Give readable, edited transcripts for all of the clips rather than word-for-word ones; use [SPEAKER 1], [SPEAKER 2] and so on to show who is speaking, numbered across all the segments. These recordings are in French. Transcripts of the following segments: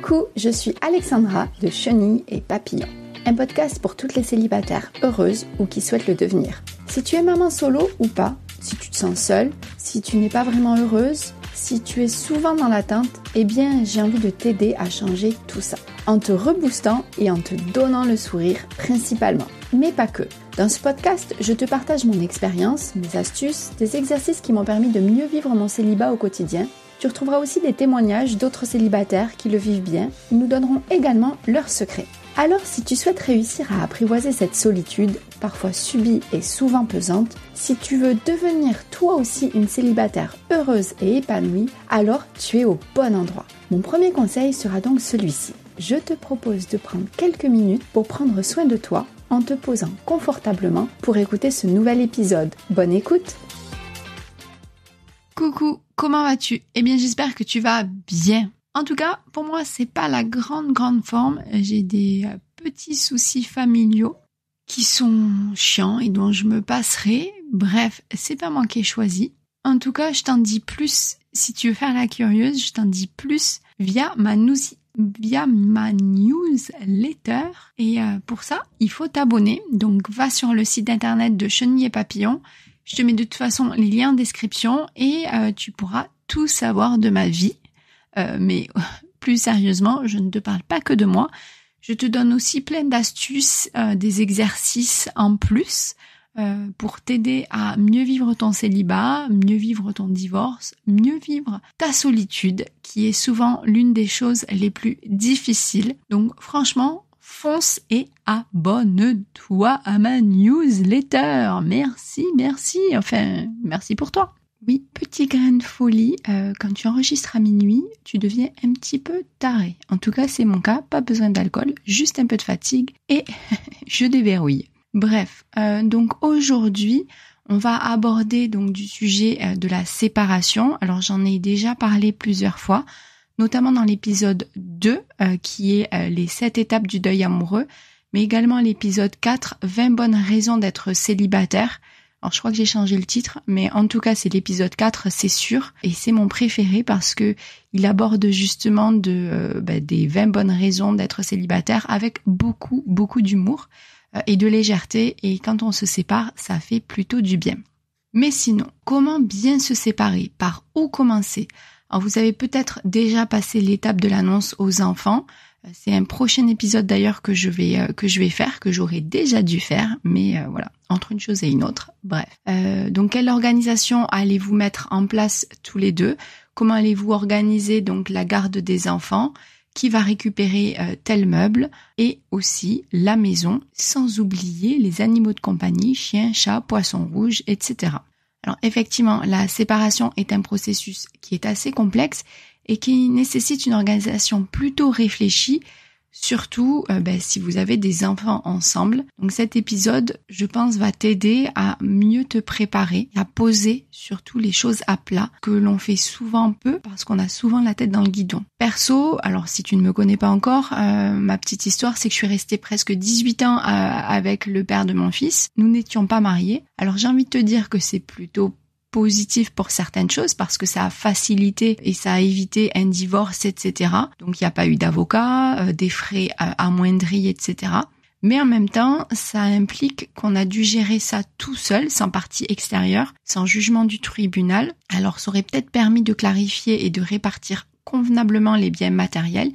[SPEAKER 1] Coucou, je suis Alexandra de Chenille et Papillon, un podcast pour toutes les célibataires heureuses ou qui souhaitent le devenir. Si tu es maman solo ou pas, si tu te sens seule, si tu n'es pas vraiment heureuse, si tu es souvent dans l'attente, eh bien j'ai envie de t'aider à changer tout ça, en te reboostant et en te donnant le sourire principalement, mais pas que. Dans ce podcast, je te partage mon expérience, mes astuces, des exercices qui m'ont permis de mieux vivre mon célibat au quotidien. Tu retrouveras aussi des témoignages d'autres célibataires qui le vivent bien. Ils nous donneront également leurs secrets. Alors, si tu souhaites réussir à apprivoiser cette solitude, parfois subie et souvent pesante, si tu veux devenir toi aussi une célibataire heureuse et épanouie, alors tu es au bon endroit. Mon premier conseil sera donc celui-ci. Je te propose de prendre quelques minutes pour prendre soin de toi en te posant confortablement pour écouter ce nouvel épisode. Bonne écoute!
[SPEAKER 2] Coucou, comment vas-tu? Eh bien, j'espère que tu vas bien. En tout cas, pour moi, c'est pas la grande forme. J'ai des petits soucis familiaux qui sont chiants et dont je me passerai. Bref, c'est pas moi qui ai choisi. En tout cas, je t'en dis plus, si tu veux faire la curieuse, je t'en dis plus via ma newsletter. Et pour ça, il faut t'abonner. Donc, va sur le site internet de Chenille et Papillon. Je te mets de toute façon les liens en description et tu pourras tout savoir de ma vie. Mais plus sérieusement, je ne te parle pas que de moi. Je te donne aussi plein d'astuces, des exercices en plus pour t'aider à mieux vivre ton célibat, mieux vivre ton divorce, mieux vivre ta solitude, qui est souvent l'une des choses les plus difficiles. Donc franchement, fonce et abonne-toi à ma newsletter. Merci. Enfin, merci pour toi. Oui, petit grain de folie, quand tu enregistres à minuit, tu deviens un petit peu taré. En tout cas, c'est mon cas, pas besoin d'alcool, juste un peu de fatigue et je déverrouille. Bref, donc aujourd'hui, on va aborder donc du sujet de la séparation. Alors j'en ai déjà parlé plusieurs fois, notamment dans l'épisode 2, qui est les 7 étapes du deuil amoureux, mais également l'épisode 4, 20 bonnes raisons d'être célibataire. Alors je crois que j'ai changé le titre, mais en tout cas c'est l'épisode 4, c'est sûr, et c'est mon préféré parce que il aborde justement des 20 bonnes raisons d'être célibataire avec beaucoup d'humour et de légèreté, et quand on se sépare, ça fait plutôt du bien. Mais sinon, comment bien se séparer? Par où commencer? Alors vous avez peut-être déjà passé l'étape de l'annonce aux enfants. C'est un prochain épisode d'ailleurs que je vais faire, que j'aurais déjà dû faire, mais voilà, entre une chose et une autre. Bref. Donc quelle organisation allez-vous mettre en place tous les deux? Comment allez-vous organiser donc la garde des enfants? Qui va récupérer tel meuble? Et aussi la maison, sans oublier les animaux de compagnie, chiens, chats, poissons rouges, etc. Alors effectivement, la séparation est un processus qui est assez complexe et qui nécessite une organisation plutôt réfléchie, surtout si vous avez des enfants ensemble. Donc cet épisode, je pense, va t'aider à mieux te préparer, à poser surtout les choses à plat, que l'on fait souvent peu parce qu'on a souvent la tête dans le guidon. Perso, alors si tu ne me connais pas encore, ma petite histoire, c'est que je suis restée presque 18 ans avec le père de mon fils. Nous n'étions pas mariés. Alors j'ai envie de te dire que c'est plutôt positif pour certaines choses parce que ça a facilité et ça a évité un divorce, etc. Donc il n'y a pas eu d'avocat, des frais amoindris, etc. Mais en même temps, ça implique qu'on a dû gérer ça tout seul, sans partie extérieure, sans jugement du tribunal. Alors ça aurait peut-être permis de clarifier et de répartir convenablement les biens matériels,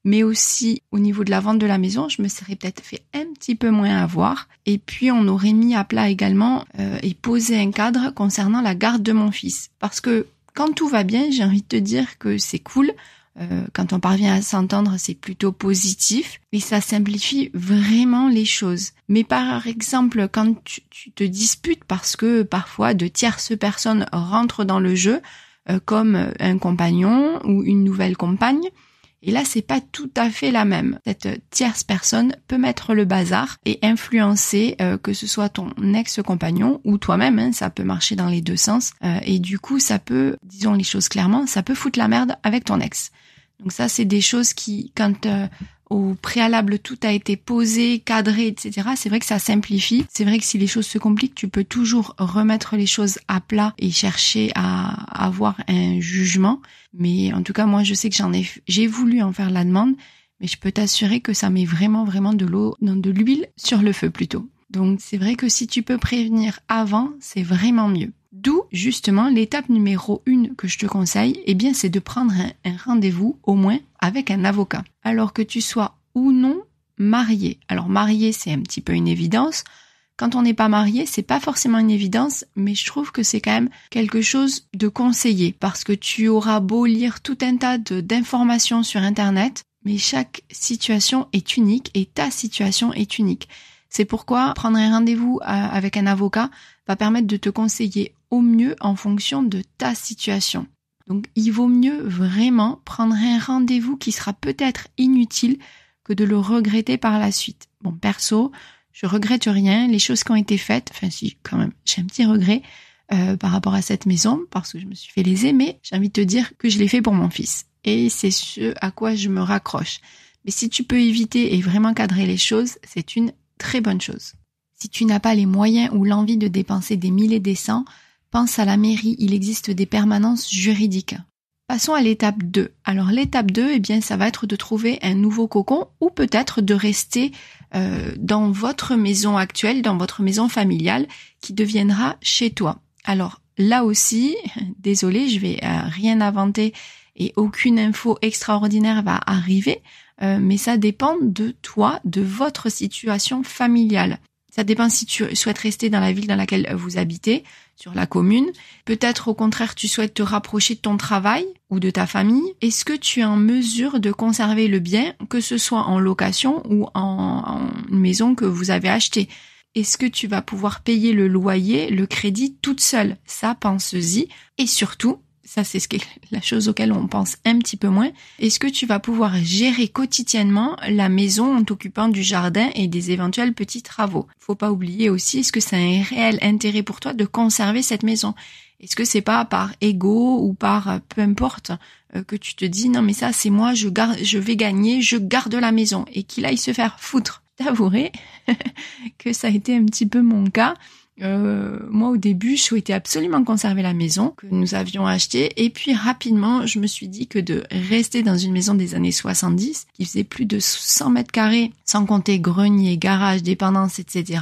[SPEAKER 2] mais aussi au niveau de la vente de la maison, je me serais peut-être fait un petit peu moins avoir. Et puis on aurait mis à plat également et posé un cadre concernant la garde de mon fils. Parce que quand tout va bien, j'ai envie de te dire que c'est cool. Quand on parvient à s'entendre, c'est plutôt positif et ça simplifie vraiment les choses. Mais par exemple, quand tu te disputes parce que parfois de tierces personnes rentrent dans le jeu, comme un compagnon ou une nouvelle compagne, et là, c'est pas tout à fait la même. Cette tierce personne peut mettre le bazar et influencer que ce soit ton ex-compagnon ou toi-même, ça peut marcher dans les deux sens. Et du coup, ça peut, disons les choses clairement, ça peut foutre la merde avec ton ex. Donc ça, c'est des choses qui, quand au préalable tout a été posé, cadré, etc., c'est vrai que ça simplifie. C'est vrai que si les choses se compliquent, tu peux toujours remettre les choses à plat et chercher à avoir un jugement. Mais en tout cas, moi, je sais que j'ai voulu en faire la demande, mais je peux t'assurer que ça met vraiment de l'huile sur le feu plutôt. Donc c'est vrai que si tu peux prévenir avant, c'est vraiment mieux. D'où justement l'étape numéro 1 que je te conseille, c'est de prendre un rendez-vous au moins avec un avocat. Alors que tu sois ou non marié. Alors marié, c'est un petit peu une évidence. Quand on n'est pas marié, c'est pas forcément une évidence, mais je trouve que c'est quand même quelque chose de conseillé parce que tu auras beau lire tout un tas d'informations sur Internet, mais chaque situation est unique et ta situation est unique. C'est pourquoi prendre un rendez-vous avec un avocat va permettre de te conseiller au mieux en fonction de ta situation. Donc il vaut mieux vraiment prendre un rendez-vous qui sera peut-être inutile que de le regretter par la suite. Bon, perso, je regrette rien, les choses qui ont été faites, enfin si quand même, j'ai un petit regret par rapport à cette maison parce que je me suis fait léser, mais j'ai envie de te dire que je l'ai fait pour mon fils. Et c'est ce à quoi je me raccroche. Mais si tu peux éviter et vraiment cadrer les choses, c'est une très bonne chose. Si tu n'as pas les moyens ou l'envie de dépenser des 1000 et des cents, pense à la mairie, il existe des permanences juridiques. Passons à l'étape 2. Alors l'étape 2, ça va être de trouver un nouveau cocon ou peut-être de rester dans votre maison actuelle, dans votre maison familiale qui deviendra chez toi. Alors là aussi, désolée, je vais rien inventer et aucune info extraordinaire va arriver, mais ça dépend de toi, de votre situation familiale. Ça dépend si tu souhaites rester dans la ville dans laquelle vous habitez, sur la commune. Peut-être au contraire, tu souhaites te rapprocher de ton travail ou de ta famille. Est-ce que tu es en mesure de conserver le bien, que ce soit en location ou en maison que vous avez achetée? Est-ce que tu vas pouvoir payer le loyer, le crédit toute seule? Ça, pense-y. Et surtout, ça c'est la chose auquel on pense un petit peu moins, est-ce que tu vas pouvoir gérer quotidiennement la maison en t'occupant du jardin et des éventuels petits travaux? Faut pas oublier aussi, est-ce que c'est un réel intérêt pour toi de conserver cette maison? Est-ce que c'est pas par ego ou par peu importe que tu te dis non mais ça c'est moi, je vais gagner, je garde la maison et qu'il aille se faire foutre? T'avouerai que ça a été un petit peu mon cas. Moi au début je souhaitais absolument conserver la maison que nous avions achetée et puis rapidement je me suis dit que de rester dans une maison des années 70 qui faisait plus de 100 mètres carrés sans compter grenier, garage, dépendance, etc.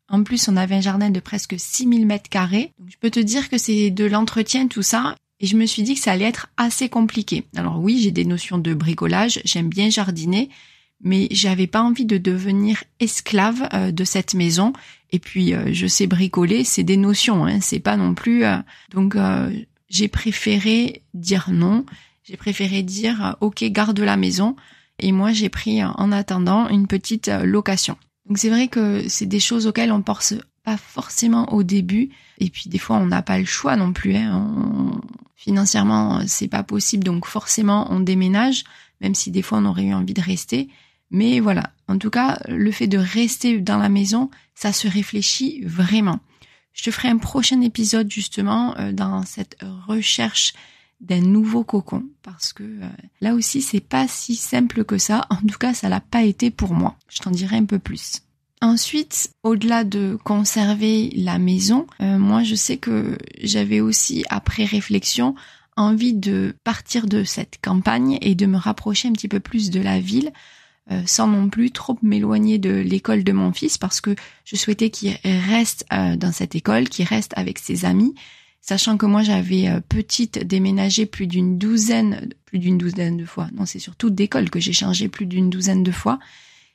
[SPEAKER 2] En plus on avait un jardin de presque 6000 mètres carrés, donc je peux te dire que c'est de l'entretien tout ça et je me suis dit que ça allait être assez compliqué. Alors oui, j'ai des notions de bricolage, j'aime bien jardiner, mais j'avais pas envie de devenir esclave de cette maison. Et puis, je sais bricoler, c'est des notions, c'est pas non plus... Donc, j'ai préféré dire non. J'ai préféré dire, ok, garde la maison. Et moi, j'ai pris, en attendant, une petite location. Donc, c'est vrai que c'est des choses auxquelles on pense pas forcément au début. Et puis, des fois, on n'a pas le choix non plus. Financièrement, c'est pas possible. Donc, forcément, on déménage, même si des fois, on aurait eu envie de rester. Mais voilà, en tout cas, le fait de rester dans la maison, ça se réfléchit vraiment. Je te ferai un prochain épisode justement dans cette recherche d'un nouveau cocon parce que là aussi, c'est pas si simple que ça. En tout cas, ça l'a pas été pour moi. Je t'en dirai un peu plus. Ensuite, au-delà de conserver la maison, moi je sais que j'avais aussi, après réflexion, envie de partir de cette campagne et de me rapprocher un petit peu plus de la ville. Sans non plus trop m'éloigner de l'école de mon fils parce que je souhaitais qu'il reste dans cette école, qu'il reste avec ses amis, sachant que moi j'avais petite déménagé plus d'une douzaine de fois. Non, c'est surtout d'école que j'ai changé plus d'une douzaine de fois.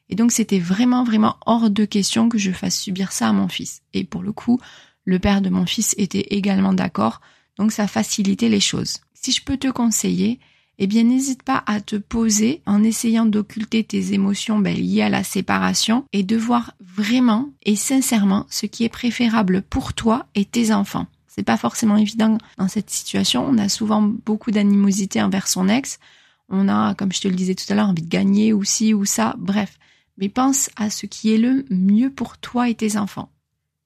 [SPEAKER 2] Et donc c'était vraiment hors de question que je fasse subir ça à mon fils. Et pour le coup, le père de mon fils était également d'accord, donc ça facilitait les choses. Si je peux te conseiller, n'hésite pas à te poser en essayant d'occulter tes émotions liées à la séparation et de voir vraiment et sincèrement ce qui est préférable pour toi et tes enfants. C'est pas forcément évident dans cette situation. On a souvent beaucoup d'animosité envers son ex. On a, comme je te le disais tout à l'heure, envie de gagner ou ci ou ça. Bref. Mais pense à ce qui est le mieux pour toi et tes enfants.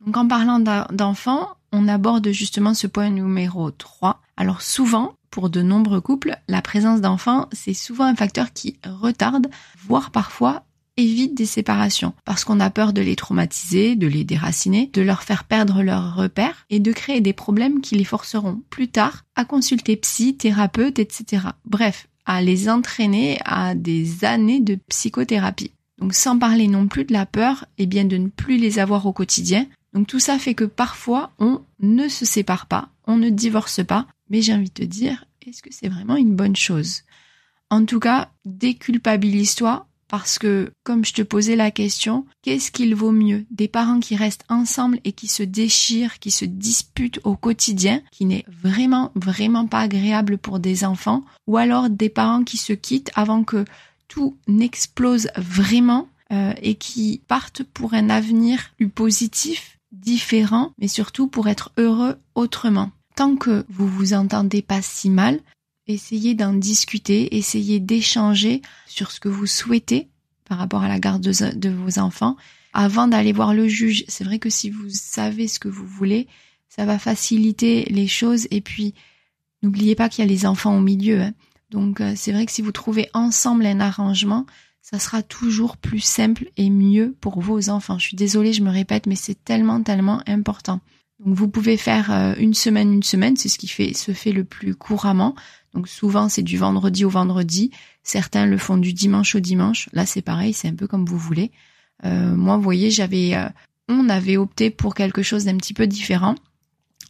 [SPEAKER 2] Donc en parlant d'enfants, on aborde justement ce point numéro 3. Alors souvent, pour de nombreux couples, la présence d'enfants, c'est souvent un facteur qui retarde, voire parfois évite des séparations, parce qu'on a peur de les traumatiser, de les déraciner, de leur faire perdre leurs repères et de créer des problèmes qui les forceront plus tard à consulter psy, thérapeute, etc. Bref, à les entraîner à des années de psychothérapie. Donc sans parler non plus de la peur, de ne plus les avoir au quotidien. Donc tout ça fait que parfois on ne se sépare pas, on ne divorce pas, mais j'ai envie de te dire, est-ce que c'est vraiment une bonne chose ? En tout cas, déculpabilise-toi. Parce que, comme je te posais la question, qu'est-ce qu'il vaut mieux ? Des parents qui restent ensemble et qui se déchirent, qui se disputent au quotidien, qui n'est vraiment pas agréable pour des enfants, ou alors des parents qui se quittent avant que tout n'explose vraiment et qui partent pour un avenir plus positif, différent, mais surtout pour être heureux autrement. Tant que vous vous entendez pas si mal, essayez d'en discuter, essayez d'échanger sur ce que vous souhaitez par rapport à la garde de vos enfants avant d'aller voir le juge. C'est vrai que si vous savez ce que vous voulez, ça va faciliter les choses et puis n'oubliez pas qu'il y a les enfants au milieu. Donc c'est vrai que si vous trouvez ensemble un arrangement, ça sera toujours plus simple et mieux pour vos enfants. Je suis désolée, je me répète, mais c'est tellement important. Donc vous pouvez faire une semaine, c'est ce qui se fait le plus couramment. Donc souvent c'est du vendredi au vendredi, certains le font du dimanche au dimanche. Là c'est pareil, c'est un peu comme vous voulez. Moi vous voyez, on avait opté pour quelque chose d'un petit peu différent.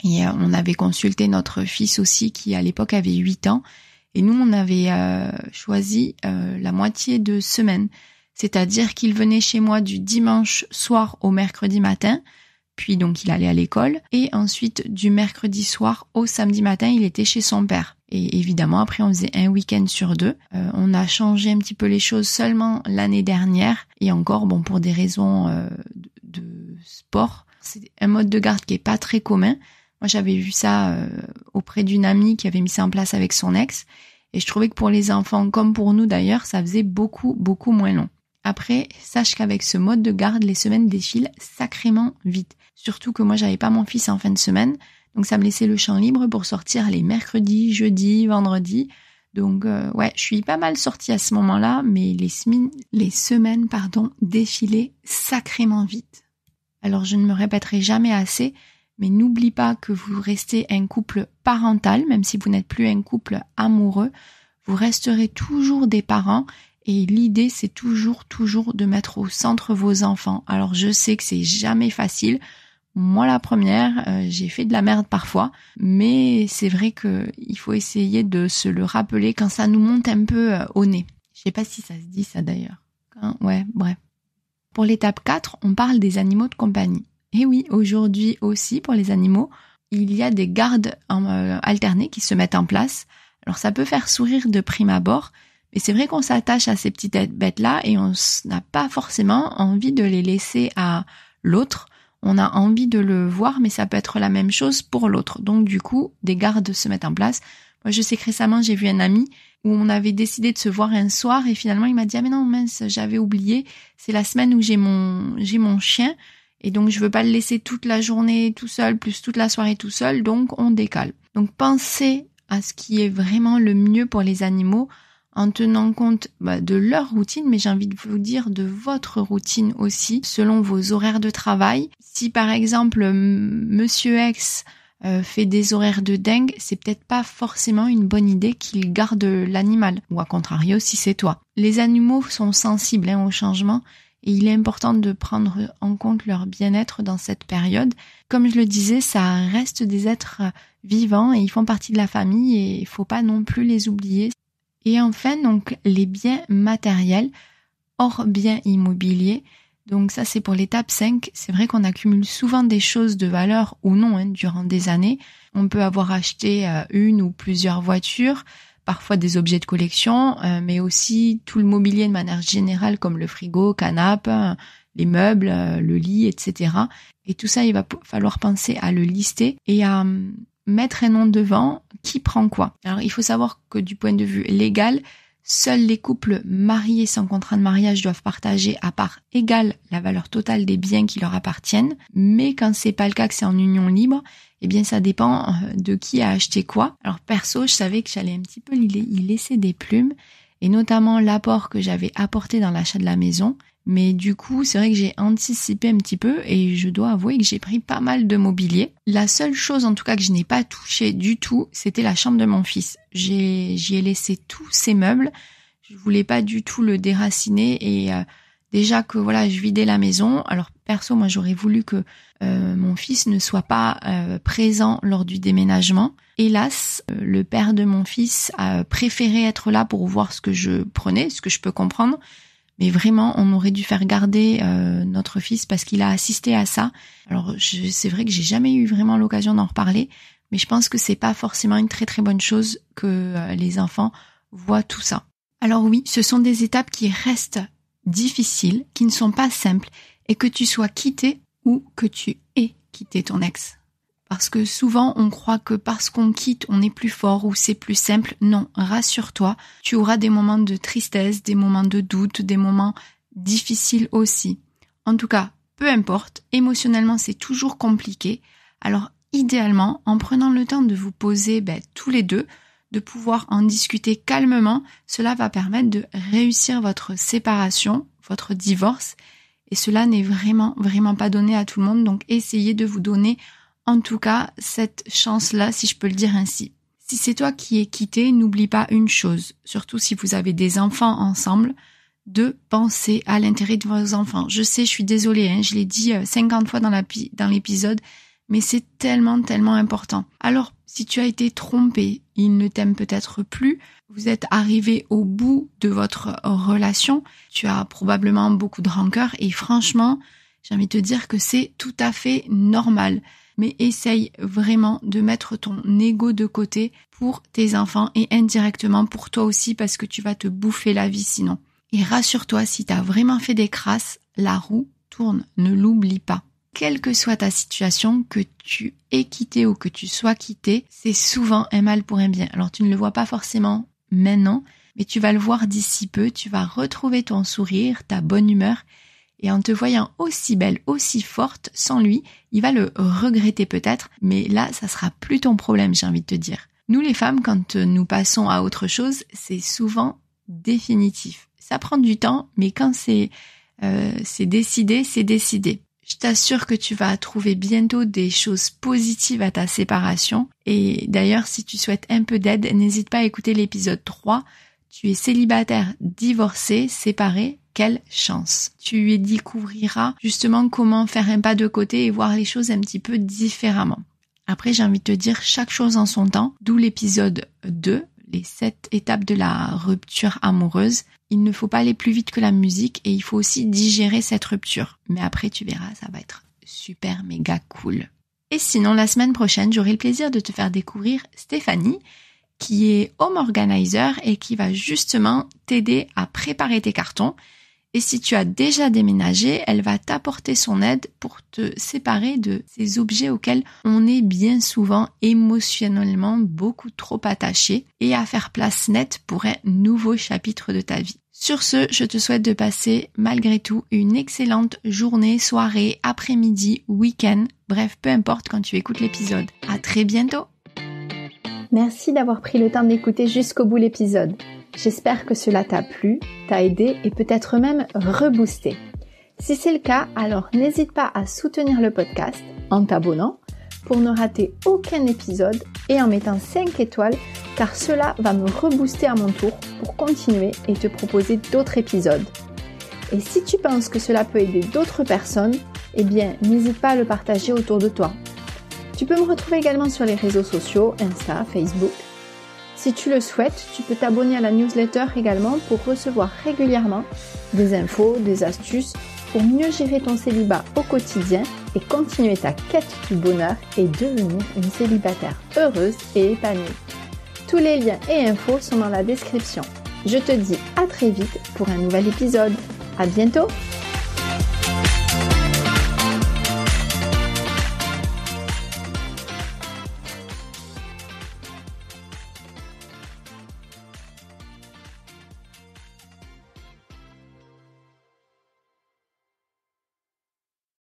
[SPEAKER 2] Et on avait consulté notre fils aussi qui à l'époque avait 8 ans. Et nous on avait choisi la moitié de semaine. C'est-à-dire qu'il venait chez moi du dimanche soir au mercredi matin. Puis donc il allait à l'école et ensuite du mercredi soir au samedi matin il était chez son père. Et évidemment après on faisait un week-end sur 2. On a changé un petit peu les choses seulement l'année dernière et encore pour des raisons de sport. C'est un mode de garde qui est pas très commun. Moi j'avais vu ça auprès d'une amie qui avait mis ça en place avec son ex et je trouvais que pour les enfants comme pour nous d'ailleurs ça faisait beaucoup moins long. Après, sache qu'avec ce mode de garde, les semaines défilent sacrément vite. Surtout que moi, j'avais pas mon fils en fin de semaine, donc ça me laissait le champ libre pour sortir les mercredis, jeudis, vendredis. Donc je suis pas mal sortie à ce moment-là, mais les semaines défilaient sacrément vite. Alors je ne me répéterai jamais assez, mais n'oublie pas que vous restez un couple parental, même si vous n'êtes plus un couple amoureux, vous resterez toujours des parents. Et l'idée, c'est toujours de mettre au centre vos enfants. Alors, je sais que c'est jamais facile. Moi, la première, j'ai fait de la merde parfois. Mais c'est vrai qu'il faut essayer de se le rappeler quand ça nous monte un peu au nez. Je sais pas si ça se dit ça d'ailleurs. Ouais, bref. Pour l'étape 4, on parle des animaux de compagnie. Et oui, aujourd'hui aussi, pour les animaux, il y a des gardes alternées qui se mettent en place. Alors, ça peut faire sourire de prime abord. Mais c'est vrai qu'on s'attache à ces petites bêtes-là et on n'a pas forcément envie de les laisser à l'autre. On a envie de le voir, mais ça peut être la même chose pour l'autre. Donc du coup, des gardes se mettent en place. Moi, je sais que récemment, j'ai vu un ami où on avait décidé de se voir un soir et finalement, il m'a dit « Ah mais non, mince, j'avais oublié. C'est la semaine où j'ai mon chien et donc je veux pas le laisser toute la journée tout seul, plus toute la soirée tout seul, donc on décale. » Donc pensez à ce qui est vraiment le mieux pour les animaux en tenant compte de leur routine, mais j'ai envie de vous dire de votre routine aussi, selon vos horaires de travail. Si par exemple, Monsieur X fait des horaires de dingue, c'est peut-être pas forcément une bonne idée qu'il garde l'animal, ou à contrario si c'est toi. Les animaux sont sensibles au changement et il est important de prendre en compte leur bien-être dans cette période. Comme je le disais, ça reste des êtres vivants et ils font partie de la famille et il faut pas non plus les oublier. Et enfin, donc, les biens matériels, hors biens immobiliers. Donc ça, c'est pour l'étape 5. C'est vrai qu'on accumule souvent des choses de valeur ou non durant des années. On peut avoir acheté une ou plusieurs voitures, parfois des objets de collection, mais aussi tout le mobilier de manière générale comme le frigo, canapé, les meubles, le lit, etc. Et tout ça, il va falloir penser à le lister et à mettre un nom devant qui prend quoi. Alors il faut savoir que du point de vue légal, Seuls les couples mariés sans contrat de mariage doivent partager à part égale la valeur totale des biens qui leur appartiennent. Mais quand c'est pas le cas, que c'est en union libre, eh bien ça dépend de qui a acheté quoi. Alors perso, je savais que j'allais un petit peu y laisser des plumes, et notamment l'apport que j'avais apporté dans l'achat de la maison. Mais du coup, c'est vrai que j'ai anticipé un petit peu et je dois avouer que j'ai pris pas mal de mobilier. La seule chose en tout cas que je n'ai pas touché du tout, c'était la chambre de mon fils. J'y ai laissé tous ses meubles. Je voulais pas du tout le déraciner et déjà que voilà, je vidais la maison. Alors perso, moi j'aurais voulu que mon fils ne soit pas présent lors du déménagement. Hélas, le père de mon fils a préféré être là pour voir ce que je prenais, ce que je peux comprendre. Mais vraiment, on aurait dû faire garder notre fils parce qu'il a assisté à ça. Alors, c'est vrai que j'ai jamais eu vraiment l'occasion d'en reparler, mais je pense que c'est pas forcément une très très bonne chose que les enfants voient tout ça. Alors oui, ce sont des étapes qui restent difficiles, qui ne sont pas simples, et que tu sois quitté ou que tu aies quitté ton ex. Parce que souvent, on croit que parce qu'on quitte, on est plus fort ou c'est plus simple. Non, rassure-toi, tu auras des moments de tristesse, des moments de doute, des moments difficiles aussi. En tout cas, peu importe, émotionnellement, c'est toujours compliqué. Alors, idéalement, en prenant le temps de vous poser tous les deux, de pouvoir en discuter calmement, cela va permettre de réussir votre séparation, votre divorce. Et cela n'est vraiment, vraiment pas donné à tout le monde. Donc, essayez de vous donner en tout cas, cette chance-là, si je peux le dire ainsi. Si c'est toi qui es quitté, n'oublie pas une chose, surtout si vous avez des enfants ensemble, de penser à l'intérêt de vos enfants. Je sais, je suis désolée, je l'ai dit 50 fois dans l'épisode, mais c'est tellement, tellement important. Alors, si tu as été trompé, il ne t'aime peut-être plus, vous êtes arrivé au bout de votre relation, tu as probablement beaucoup de rancœur et franchement, j'ai envie de te dire que c'est tout à fait normal. Mais essaye vraiment de mettre ton ego de côté pour tes enfants et indirectement pour toi aussi parce que tu vas te bouffer la vie sinon. Et rassure-toi, si tu as vraiment fait des crasses, la roue tourne, ne l'oublie pas. Quelle que soit ta situation, que tu aies quitté ou que tu sois quitté, c'est souvent un mal pour un bien. Alors tu ne le vois pas forcément maintenant, mais tu vas le voir d'ici peu, tu vas retrouver ton sourire, ta bonne humeur. Et en te voyant aussi belle, aussi forte, sans lui, il va le regretter peut-être, mais là, ça sera plus ton problème, j'ai envie de te dire. Nous les femmes, quand nous passons à autre chose, c'est souvent définitif. Ça prend du temps, mais quand c'est décidé, c'est décidé. Je t'assure que tu vas trouver bientôt des choses positives à ta séparation. Et d'ailleurs, si tu souhaites un peu d'aide, n'hésite pas à écouter l'épisode 3. Tu es célibataire, divorcé, séparé. Quelle chance! Tu y découvriras justement comment faire un pas de côté et voir les choses un petit peu différemment. Après, j'ai envie de te dire chaque chose en son temps, d'où l'épisode 2, les 7 étapes de la rupture amoureuse. Il ne faut pas aller plus vite que la musique et il faut aussi digérer cette rupture. Mais après, tu verras, ça va être super méga cool. Et sinon, la semaine prochaine, j'aurai le plaisir de te faire découvrir Stéphanie, qui est home organizer et qui va justement t'aider à préparer tes cartons. Et si tu as déjà déménagé, elle va t'apporter son aide pour te séparer de ces objets auxquels on est bien souvent émotionnellement beaucoup trop attaché et à faire place nette pour un nouveau chapitre de ta vie. Sur ce, je te souhaite de passer malgré tout une excellente journée, soirée, après-midi, week-end, bref, peu importe quand tu écoutes l'épisode. À très bientôt!
[SPEAKER 1] Merci d'avoir pris le temps d'écouter jusqu'au bout l'épisode. J'espère que cela t'a plu, t'a aidé et peut-être même reboosté. Si c'est le cas, alors n'hésite pas à soutenir le podcast en t'abonnant pour ne rater aucun épisode et en mettant 5 étoiles car cela va me rebooster à mon tour pour continuer et te proposer d'autres épisodes. Et si tu penses que cela peut aider d'autres personnes, eh bien n'hésite pas à le partager autour de toi. Tu peux me retrouver également sur les réseaux sociaux, Insta, Facebook. Si tu le souhaites, tu peux t'abonner à la newsletter également pour recevoir régulièrement des infos, des astuces pour mieux gérer ton célibat au quotidien et continuer ta quête du bonheur et devenir une célibataire heureuse et épanouie. Tous les liens et infos sont dans la description. Je te dis à très vite pour un nouvel épisode. À bientôt!